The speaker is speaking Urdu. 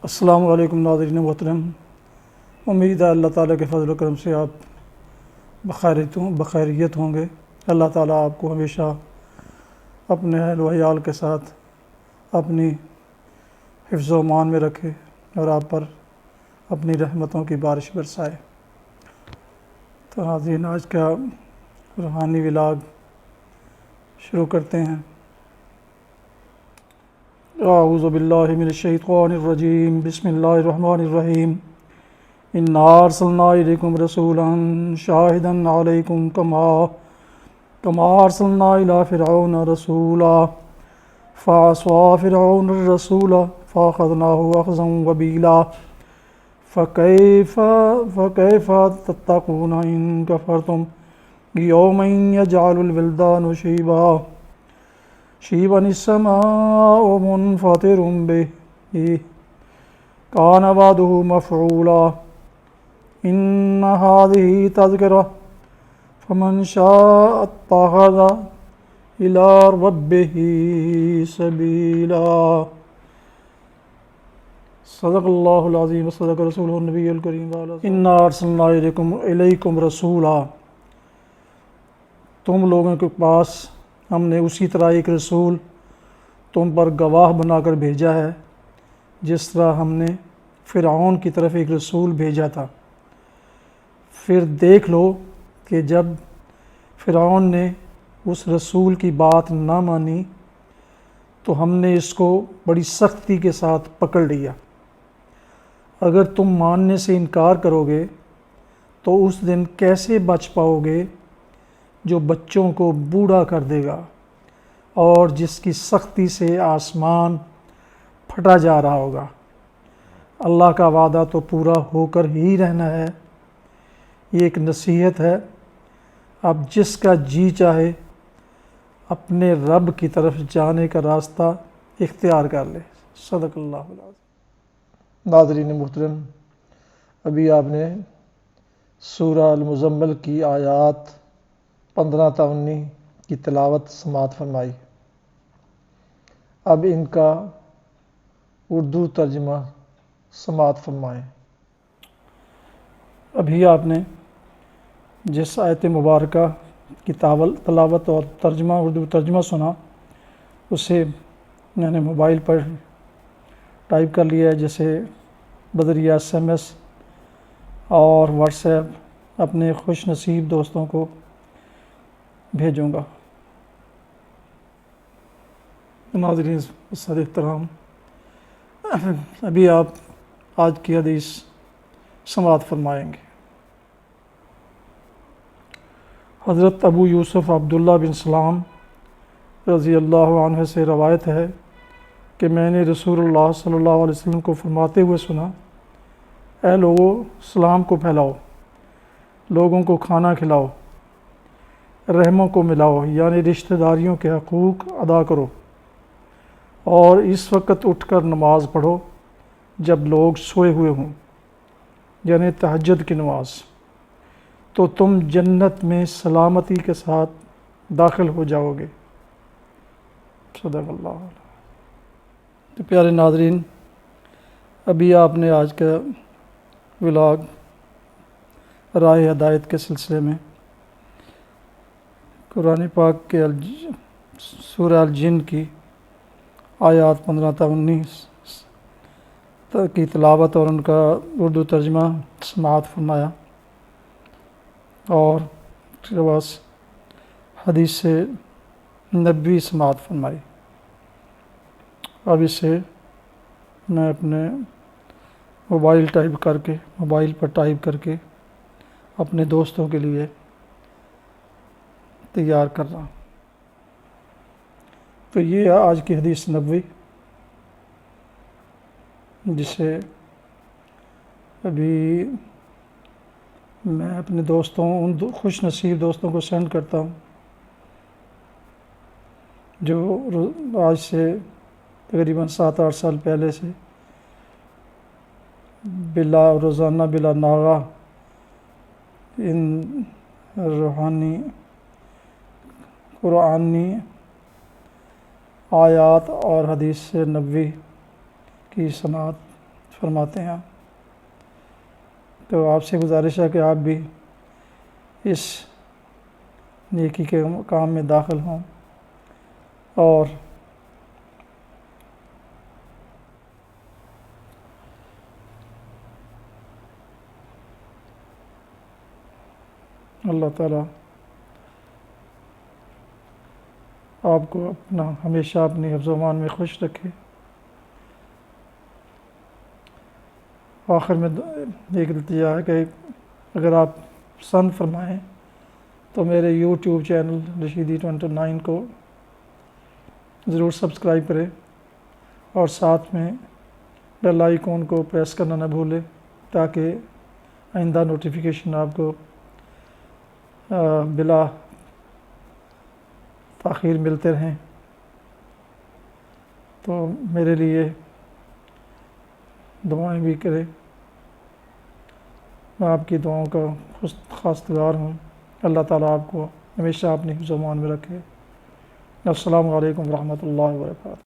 السلام علیکم ناظرین محترم، امید ہے اللہ تعالیٰ کے فضل و کرم سے آپ بخیریت ہوں گے۔ اللہ تعالیٰ آپ کو ہمیشہ اپنے اہل و عیال کے ساتھ اپنی حفظ و امان میں رکھے اور آپ پر اپنی رحمتوں کی بارش برسائے۔ تو ناظرین، آج کا روحانی ولاگ شروع کرتے ہیں۔ اعوذ باللہ من الشیطان الرجیم، بسم اللہ الرحمن الرحیم۔ انا ارسلنا الیکم رسولا شاہدا علیکم کما ارسلنا الی فرعون رسولا فعصى فرعون الرسول فاخذناه اخذا وبیلا فکیف تتقون ان کفرتم یوما یجعل الولدان شیبا السماء منفطر به کان وعده مفعولا ان هذه تذکرہ فمن شاء اتخذ الى ربه سبیلا۔ صدق اللہ العظیم وصدق رسولہ النبی الکریم۔ انا ارسلنا الیکم رسولا، تم لوگوں کے پاس ہم نے اسی طرح ایک رسول تم پر گواہ بنا کر بھیجا ہے، جس طرح ہم نے فرعون کی طرف ایک رسول بھیجا تھا۔ پھر دیکھ لو کہ جب فرعون نے اس رسول کی بات نہ مانی تو ہم نے اس کو بڑی سختی کے ساتھ پکڑ لیا۔ اگر تم ماننے سے انکار کرو گے تو اس دن کیسے بچ پاؤ گے جو بچوں کو بوڑھا کر دے گا اور جس کی سختی سے آسمان پھٹا جا رہا ہوگا۔ اللہ کا وعدہ تو پورا ہو کر ہی رہنا ہے۔ یہ ایک نصیحت ہے، اب جس کا جی چاہے اپنے رب کی طرف جانے کا راستہ اختیار کر لے۔ صدق اللہ العظیم۔ ناظرین محترم، ابھی آپ نے سورہ المزمل کی آیات 15 تا 19 کی تلاوت سماعت فرمائی۔ اب ان کا اردو ترجمہ سماعت فرمائیں۔ ابھی آپ نے جس آیت مبارکہ کی تلاوت اور ترجمہ اردو ترجمہ سنا، اسے میں نے موبائل پر ٹائپ کر لیا ہے، جیسے بذریعہ SMS اور واٹس ایپ اپنے خوش نصیب دوستوں کو بھیجوں گا۔ ناظرین صد احترام، ابھی آپ آج کی حدیث سماعت فرمائیں گے۔ حضرت ابو یوسف عبداللہ بن سلام رضی اللہ عنہ سے روایت ہے کہ میں نے رسول اللہ صلی اللہ علیہ وسلم کو فرماتے ہوئے سنا، اے لوگو، سلام کو پھیلاؤ، لوگوں کو کھانا کھلاؤ، رحموں کو ملاؤ، یعنی رشتہ داریوں کے حقوق ادا کرو، اور اس وقت اٹھ کر نماز پڑھو جب لوگ سوئے ہوئے ہوں، یعنی تہجد کی نماز، تو تم جنت میں سلامتی کے ساتھ داخل ہو جاؤ گے۔ صدق اللہ۔ تو پیارے ناظرین، ابھی آپ نے آج کا ولاگ راہ ہدایت کے سلسلے میں قرآن پاک کے سورہ الجن کی آیات 15 تا 19 کی تلاوت اور ان کا اردو ترجمہ سماعت فرمایا، اور اس کے بعد حدیث نبوی سماعت فرمائی۔ اب اسے میں اپنے موبائل پر ٹائپ کر کے اپنے دوستوں کے لیے تیار کر رہا ہوں۔ تو یہ ہے آج کی حدیث نبوی، جسے ابھی میں اپنے دوستوں، ان خوش نصیب دوستوں کو سینڈ کرتا ہوں جو آج سے تقریباً 7-8 سال پہلے سے روزانہ بلا ناغہ ان روحانی قرآنی آیات اور حدیث نبوی کی سماعت فرماتے ہیں۔ تو آپ سے گزارش ہے کہ آپ بھی اس نیکی کے کام میں داخل ہوں اور اللہ تعالیٰ آپ کو ہمیشہ اپنی حفظ و امان میں خوش رکھے۔ آخر میں ایک التجا ہے کہ اگر آپ پسند فرمائیں تو میرے یوٹیوب چینل رشیدی 29 کو ضرور سبسکرائب کریں اور ساتھ میں بیل آئیکن کو پریس کرنا نہ بھولیں تاکہ آئندہ نوٹیفیکیشن آپ کو بلا تاخیر ملتے رہیں۔ تو میرے لیے دعائیں بھی کریں، میں آپ کی دعاؤں کا خواستگار ہوں۔ اللہ تعالیٰ آپ کو ہمیشہ اپنی حفظ و امان میں رکھے۔ السلام علیکم ورحمۃ اللہ وبرکاتہ۔